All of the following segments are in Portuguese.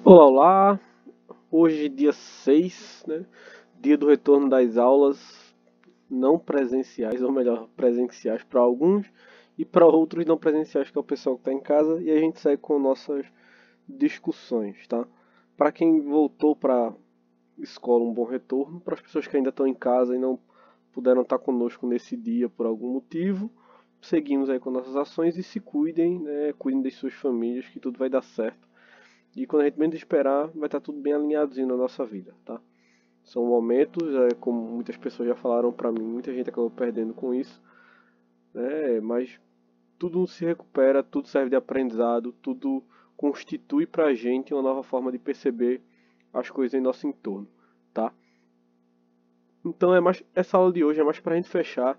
Olá, olá! Hoje, dia 6, né? Dia do retorno das aulas não presenciais, ou melhor, presenciais para alguns e para outros não presenciais, que é o pessoal que está em casa, e a gente segue com nossas discussões, tá? Para quem voltou para escola, um bom retorno. Para as pessoas que ainda estão em casa e não puderam estar conosco nesse dia por algum motivo, seguimos aí com nossas ações e se cuidem, né? Cuidem das suas famílias, que tudo vai dar certo. E quando a gente menos esperar, vai estar tudo bem alinhadozinho na nossa vida, tá? São momentos, como muitas pessoas já falaram pra mim, muita gente acabou perdendo com isso, né? Mas tudo se recupera, tudo serve de aprendizado, tudo constitui pra gente uma nova forma de perceber as coisas em nosso entorno, tá? Então essa aula de hoje é mais pra gente fechar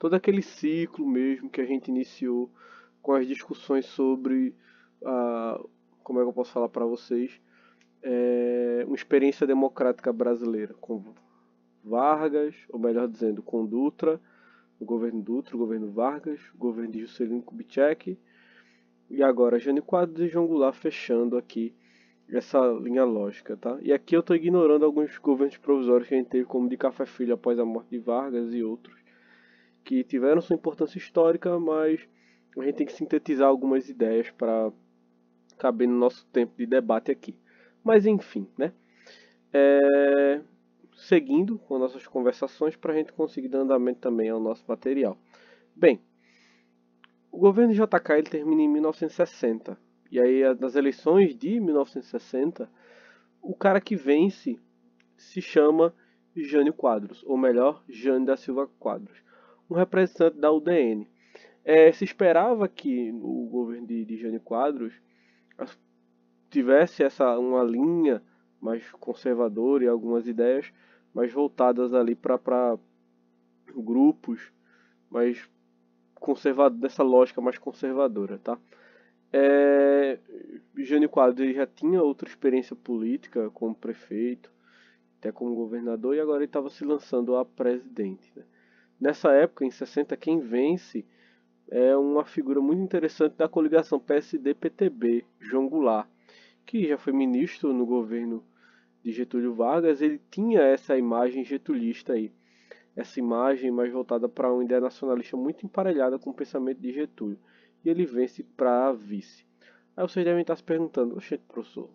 todo aquele ciclo mesmo que a gente iniciou com as discussões sobre a, como é que eu posso falar pra vocês, uma experiência democrática brasileira, com Vargas, ou melhor dizendo, com Dutra, o governo Vargas, o governo de Juscelino Kubitschek, e agora Jânio Quadros e João Goulart fechando aqui essa linha lógica, tá? E aqui eu estou ignorando alguns governos provisórios que a gente teve, como de Café Filho após a morte de Vargas e outros, que tiveram sua importância histórica, mas a gente tem que sintetizar algumas ideias para caber no nosso tempo de debate aqui. Mas enfim, né? É, seguindo com nossas conversações para a gente conseguir dar andamento também ao nosso material. Bem, o governo de JK ele termina em 1960. E aí, nas eleições de 1960, o cara que vence se chama Jânio Quadros, ou melhor, Jânio da Silva Quadros, um representante da UDN. Se esperava que o governo de Jânio Quadros tivesse uma linha mais conservadora e algumas ideias mais voltadas ali para grupos mais conservador, dessa lógica mais conservadora, tá? É, Jânio Quadros ele já tinha outra experiência política como prefeito, até como governador, e agora ele estava se lançando a presidente, né? Nessa época, em 60, quem vence é uma figura muito interessante da coligação PSD-PTB, João Goulart, que já foi ministro no governo de Getúlio Vargas. Ele tinha essa imagem getulista aí, essa imagem mais voltada para uma ideia nacionalista muito emparelhada com o pensamento de Getúlio. E ele vence para vice. Aí vocês devem estar se perguntando, oxe, professor,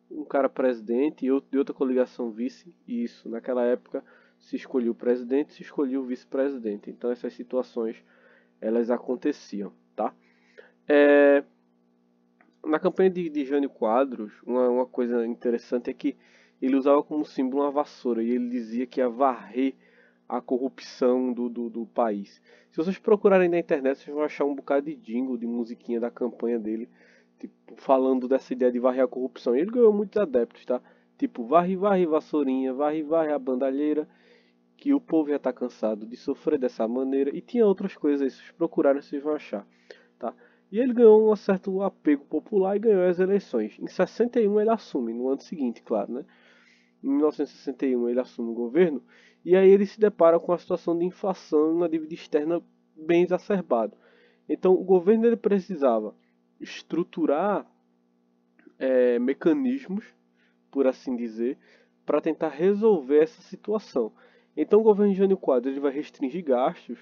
um cara presidente e de outra coligação vice? E isso, naquela época se escolhia o presidente, se escolhia o vice-presidente. Então essas situações, elas aconteciam, tá? É, na campanha de Jânio Quadros, uma coisa interessante é que ele usava como símbolo uma vassoura e ele dizia que ia varrer a corrupção do país. Se vocês procurarem na internet, vocês vão achar um bocado de jingle, de musiquinha da campanha dele, tipo, falando dessa ideia de varrer a corrupção. E ele ganhou muitos adeptos, tá? Tipo, varre, varre, vassourinha, varre, varre a bandalheira, que o povo já tá cansado de sofrer dessa maneira. E tinha outras coisas aí, se vocês procurarem, vocês vão achar, tá? E ele ganhou um certo apego popular e ganhou as eleições. Em 61 ele assume, no ano seguinte, claro, né? Em 1961 ele assume o governo e aí ele se depara com a situação de inflação e uma dívida externa bem exacerbada. Então o governo ele precisava estruturar mecanismos, por assim dizer, para tentar resolver essa situação. Então o governo de Jânio Quadros ele vai restringir gastos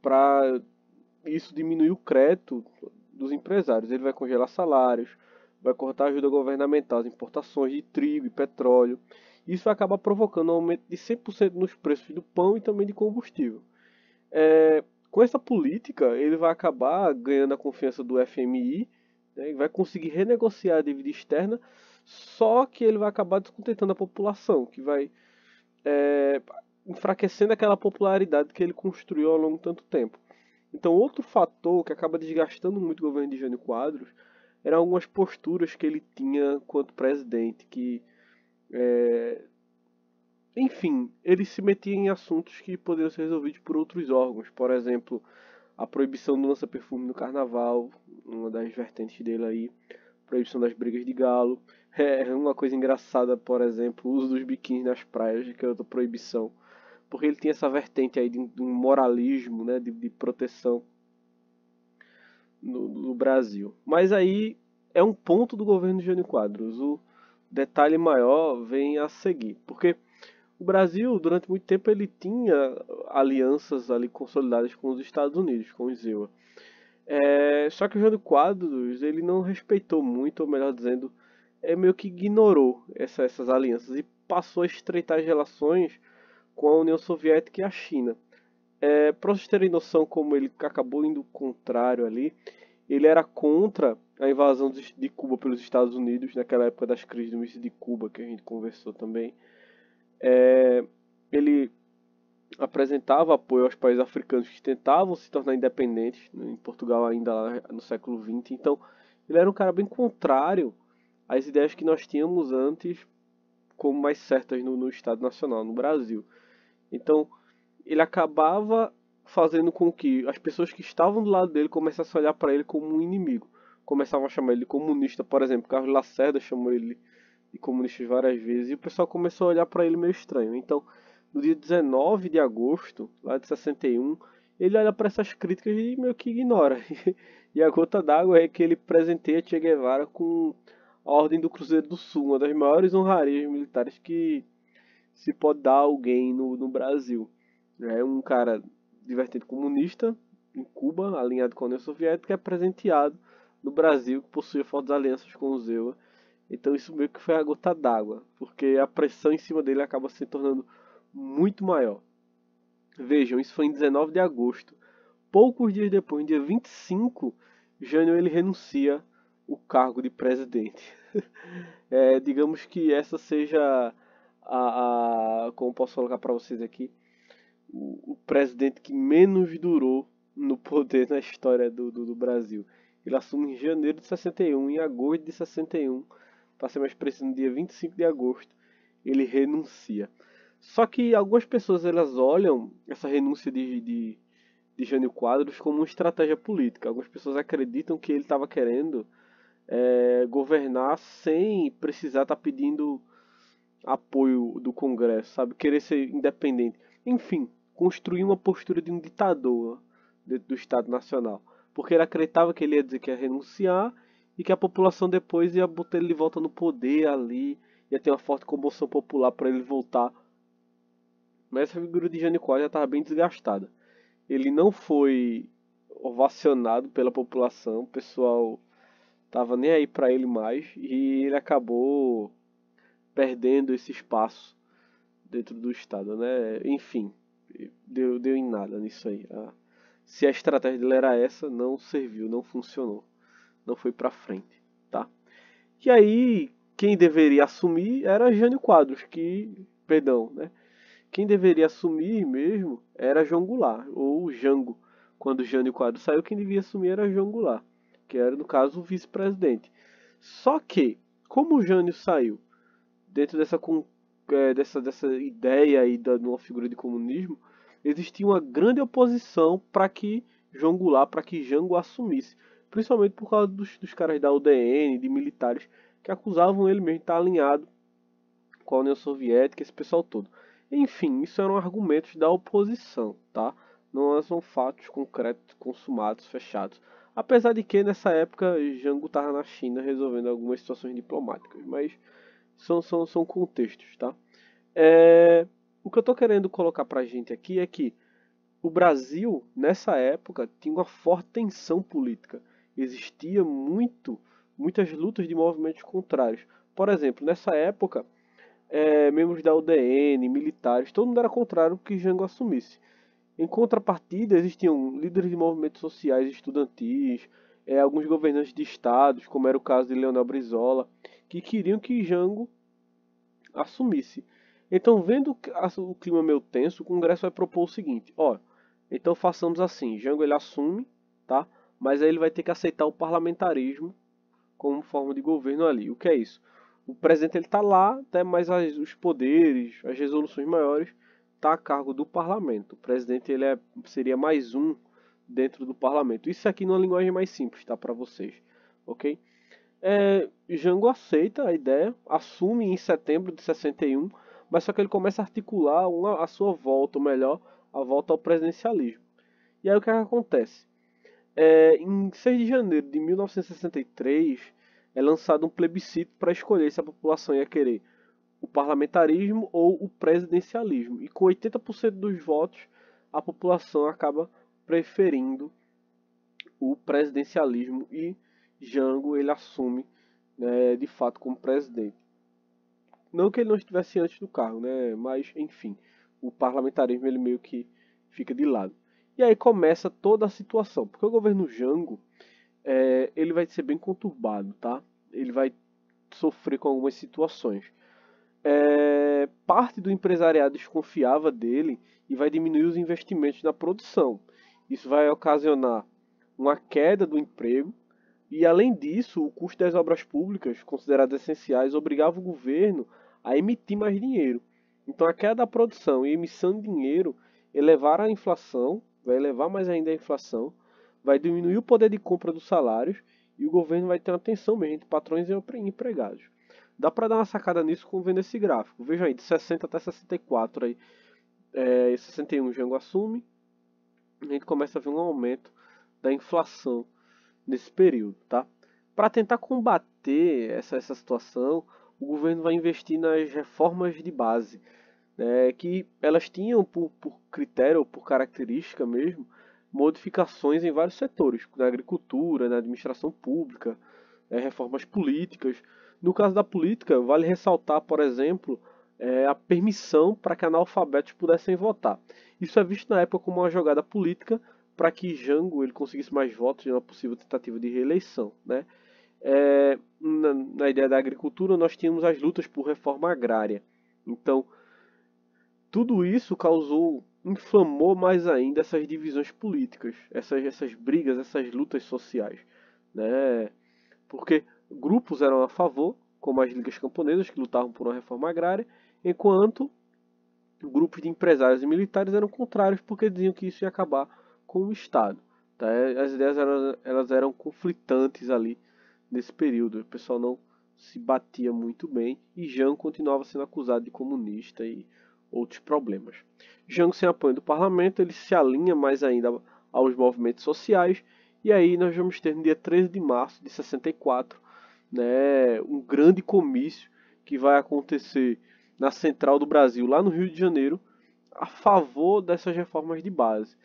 para isso diminuir o crédito dos empresários. Ele vai congelar salários, vai cortar ajuda governamental às importações de trigo e petróleo. Isso vai acabar provocando um aumento de 100% nos preços do pão e também de combustível. Com essa política, ele vai acabar ganhando a confiança do FMI, né, e vai conseguir renegociar a dívida externa, só que ele vai acabar descontentando a população, que vai é, enfraquecendo aquela popularidade que ele construiu ao longo de tanto tempo. Então, outro fator que acaba desgastando muito o governo de Jânio Quadros eram algumas posturas que ele tinha quanto presidente, que, enfim, ele se metia em assuntos que poderiam ser resolvidos por outros órgãos. Por exemplo, a proibição do lança-perfume no carnaval, uma das vertentes dele aí, proibição das brigas de galo. É uma coisa engraçada, por exemplo, o uso dos biquínis nas praias, que é outra proibição, porque ele tinha essa vertente aí de um moralismo, né, de proteção no Brasil. Mas aí é um ponto do governo de Jânio Quadros. O detalhe maior vem a seguir, porque o Brasil, durante muito tempo, ele tinha alianças ali consolidadas com os Estados Unidos, com o ZEUA. Só que o Jânio Quadros, ele não respeitou muito, ou melhor dizendo, meio que ignorou essas alianças e passou a estreitar as relações com a União Soviética e a China. Para vocês terem noção como ele acabou indo contrário ali, ele era contra a invasão de Cuba pelos Estados Unidos, naquela época das crises do míssil de Cuba, que a gente conversou também. Ele apresentava apoio aos países africanos que tentavam se tornar independentes, em Portugal ainda lá no século XX. Então, ele era um cara bem contrário às ideias que nós tínhamos antes como mais certas no Estado Nacional, no Brasil. Então, ele acabava fazendo com que as pessoas que estavam do lado dele começassem a olhar para ele como um inimigo. Começavam a chamar ele de comunista, por exemplo. Carlos Lacerda chamou ele de comunista várias vezes e o pessoal começou a olhar para ele meio estranho. Então, no dia 19 de agosto, lá de 61, ele olha para essas críticas e meio que ignora. E a gota d'água é que ele presenteia Che Guevara com a Ordem do Cruzeiro do Sul, uma das maiores honrarias militares que se pode dar a alguém no Brasil. É um cara de vertente comunista em Cuba, alinhado com a União Soviética, é presenteado no Brasil, que possui fortes alianças com o ZEUA. Então isso meio que foi a gota d'água, porque a pressão em cima dele acaba se tornando muito maior. Vejam, isso foi em 19 de agosto. Poucos dias depois, no dia 25, Jânio ele renuncia o cargo de presidente. Digamos que essa seja como posso colocar para vocês aqui, o presidente que menos durou no poder na história do Brasil. Ele assume em janeiro de 61, em agosto de 61, para ser mais preciso, no dia 25 de agosto, ele renuncia. Só que algumas pessoas elas olham essa renúncia de Jânio Quadros como uma estratégia política. Algumas pessoas acreditam que ele estava querendo governar sem precisar estar pedindo apoio do Congresso, sabe? Querer ser independente. Enfim, construir uma postura de um ditador dentro do Estado Nacional. Porque ele acreditava que ele ia dizer que ia renunciar e que a população depois ia botar ele de volta no poder ali, ia ter uma forte comoção popular para ele voltar. Mas essa figura de Jânio Quadros já estava bem desgastada. Ele não foi ovacionado pela população, o pessoal tava nem aí para ele mais e ele acabou perdendo esse espaço dentro do Estado, né? Enfim, deu em nada nisso aí. Se a estratégia dele era essa, não serviu, não funcionou, não foi pra frente, tá? E aí, quem deveria assumir era Jânio Quadros, perdão, né? Quem deveria assumir mesmo era João Goulart, ou Jango. Quando Jânio Quadros saiu, quem devia assumir era João Goulart, que era, no caso, o vice-presidente. Só que, como o Jânio saiu dentro dessa ideia aí de uma figura de comunismo, existia uma grande oposição para que João Goulart, para que Jango assumisse. Principalmente por causa dos caras da UDN, de militares, que acusavam ele mesmo de estar alinhado com a União Soviética, esse pessoal todo. Enfim, isso eram argumentos da oposição, tá? Não são fatos concretos, consumados, fechados. Apesar de que nessa época Jango estava na China resolvendo algumas situações diplomáticas, mas são contextos, tá? O que eu estou querendo colocar pra gente aqui é que o Brasil, nessa época, tinha uma forte tensão política. Existia muitas lutas de movimentos contrários. Por exemplo, nessa época, membros da UDN, militares, todo mundo era contrário que Jango assumisse. Em contrapartida, existiam líderes de movimentos sociais e estudantis, alguns governantes de estados, como era o caso de Leonel Brizola, que queriam que Jango assumisse. Então, vendo o clima meio tenso, o Congresso vai propor o seguinte: ó, então façamos assim, Jango ele assume, tá? Mas aí ele vai ter que aceitar o parlamentarismo como forma de governo ali. O que é isso? O presidente ele tá lá, até mas os poderes, as resoluções maiores tá a cargo do parlamento. O presidente ele seria mais um dentro do parlamento. Isso aqui numa linguagem mais simples, tá, para vocês, ok? Jango aceita a ideia, assume em setembro de 61, mas só que ele começa a articular a sua volta, ou melhor, a volta ao presidencialismo. E aí o que acontece? Em 6 de janeiro de 1963, é lançado um plebiscito para escolher se a população ia querer o parlamentarismo ou o presidencialismo. E com 80% dos votos, a população acaba preferindo o presidencialismo e Jango ele assume, né, de fato como presidente. Não que ele não estivesse antes do cargo, né, mas enfim, o parlamentarismo ele meio que fica de lado. E aí começa toda a situação, porque o governo Jango ele vai ser bem conturbado, tá? Ele vai sofrer com algumas situações. Parte do empresariado desconfiava dele e vai diminuir os investimentos na produção. Isso vai ocasionar uma queda do emprego e, além disso, o custo das obras públicas, consideradas essenciais, obrigava o governo a emitir mais dinheiro. Então, a queda da produção e emissão de dinheiro elevaram a inflação, vai elevar mais ainda a inflação, vai diminuir o poder de compra dos salários e o governo vai ter uma tensão mesmo entre patrões e empregados. Dá para dar uma sacada nisso vendo esse gráfico. Vejam aí, de 60 até 64, aí, 61 Jango assume, a gente começa a ver um aumento da inflação nesse período, tá? Para tentar combater essa situação, o governo vai investir nas reformas de base, né, que elas tinham por critério, por característica mesmo, modificações em vários setores, na agricultura, na administração pública, reformas políticas. No caso da política, vale ressaltar, por exemplo, a permissão para que analfabetos pudessem votar. Isso é visto na época como uma jogada política para que Jango ele conseguisse mais votos em uma possível tentativa de reeleição, né? Na ideia da agricultura, nós tínhamos as lutas por reforma agrária. Então, tudo isso inflamou mais ainda essas divisões políticas, essas brigas, essas lutas sociais, né? Porque grupos eram a favor, como as ligas camponesas, que lutavam por uma reforma agrária, enquanto grupos de empresários e militares eram contrários, porque diziam que isso ia acabar com o Estado. Tá? As ideias elas eram conflitantes ali nesse período, o pessoal não se batia muito bem, e Jango continuava sendo acusado de comunista e outros problemas. Jango, sem apoio do parlamento, ele se alinha mais ainda aos movimentos sociais, e aí nós vamos ter no dia 13 de março de 64, né, um grande comício que vai acontecer na Central do Brasil, lá no Rio de Janeiro, a favor dessas reformas de base.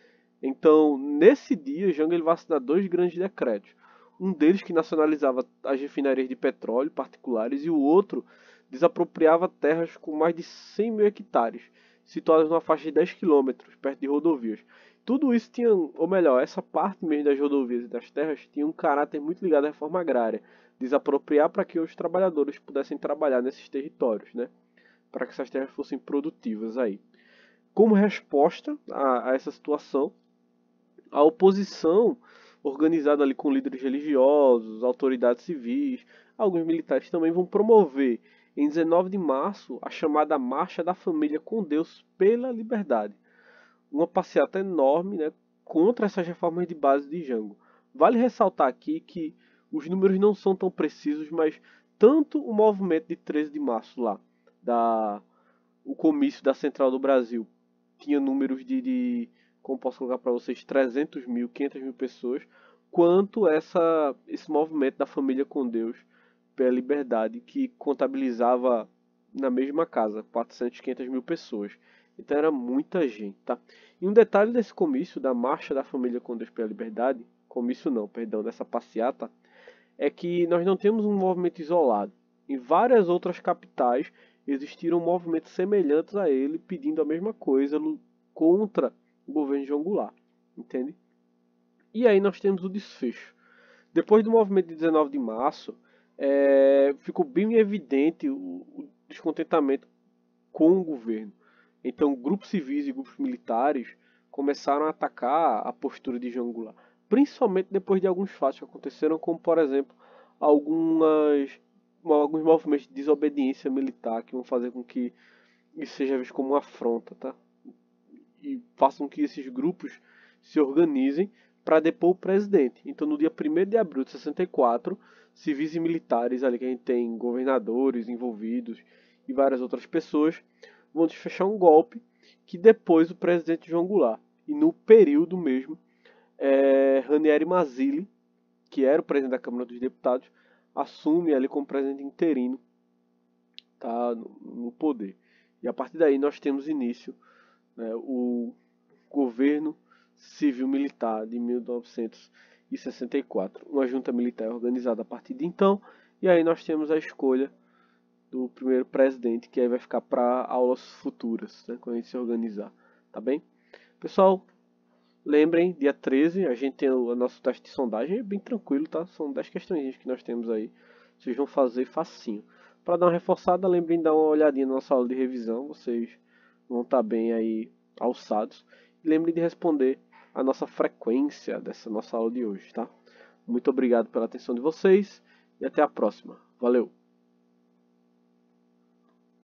Então, nesse dia, Jango ele vai assinar dois grandes decretos. Um deles que nacionalizava as refinarias de petróleo particulares e o outro desapropriava terras com mais de 100 mil hectares, situadas numa faixa de 10 quilômetros, perto de rodovias. Tudo isso tinha, ou melhor, essa parte mesmo das rodovias e das terras tinha um caráter muito ligado à reforma agrária, desapropriar para que os trabalhadores pudessem trabalhar nesses territórios, né? Para que essas terras fossem produtivas aí. Como resposta a essa situação, a oposição, organizada ali com líderes religiosos, autoridades civis, alguns militares também vão promover em 19 de março a chamada Marcha da Família com Deus pela Liberdade. Uma passeata enorme, né, contra essas reformas de base de Jango. Vale ressaltar aqui que os números não são tão precisos, mas tanto o movimento de 13 de março lá, o comício da Central do Brasil, tinha números como posso colocar para vocês, 300 mil, 500 mil pessoas, quanto esse movimento da Família com Deus pela Liberdade, que contabilizava na mesma casa 400, 500 mil pessoas. Então era muita gente, tá? E um detalhe desse comício, da Marcha da Família com Deus pela Liberdade, comício não, perdão, dessa passeata, é que nós não temos um movimento isolado. Em várias outras capitais existiram movimentos semelhantes a ele, pedindo a mesma coisa contra o governo de João Goulart, entende? E aí nós temos o desfecho. Depois do movimento de 19 de março, ficou bem evidente o descontentamento com o governo. Então, grupos civis e grupos militares começaram a atacar a postura de João Goulart, principalmente depois de alguns fatos que aconteceram, como, por exemplo, alguns movimentos de desobediência militar que vão fazer com que isso seja visto como uma afronta, tá? E façam que esses grupos se organizem para depor o presidente. Então, no dia 1º de abril de 64, civis e militares, ali que a gente tem governadores envolvidos e várias outras pessoas, vão desfechar um golpe que depois o presidente João Goulart. E no período mesmo, Ranieri Mazzilli, que era o presidente da Câmara dos Deputados, assume ali como presidente interino, tá, no poder. E a partir daí nós temos início, né, o governo civil-militar de 1964, uma junta militar organizada a partir de então, e aí nós temos a escolha do primeiro presidente, que aí vai ficar para aulas futuras, né, quando a gente se organizar, tá bem? Pessoal, lembrem, dia 13 a gente tem o nosso teste de sondagem, é bem tranquilo, tá? São 10 questões que nós temos aí, vocês vão fazer facinho. Para dar uma reforçada, lembrem de dar uma olhadinha na nossa aula de revisão, vocês vão estar bem aí alçados. E lembrem de responder a nossa frequência dessa nossa aula de hoje, tá? Muito obrigado pela atenção de vocês e até a próxima. Valeu!